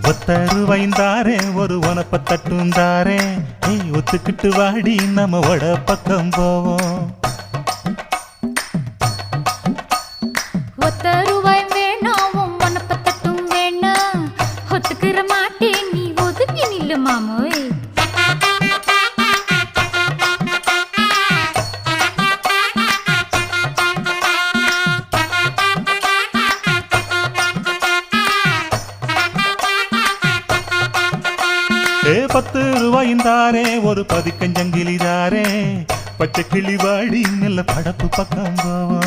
ஒத்தருவாய்ந்தாரே ஒரு உனப்ப தட்டுந்தாரே ஒத்துக்கிட்டு வாடி நம்ம வட பக்கம் போவோம். ஒத்தருவாய் வேணாம் உனப்ப தட்டும் வேணா ஒத்துக்கிற மாட்டே நீ ஒதுங்கி நில்லு மாமோய். ₹10 ஒரு பதிக்கஞ்சங்கிலிதாரே பச்சை கிளி வாடி நல்ல படப்பு பக்கம் போவோம்.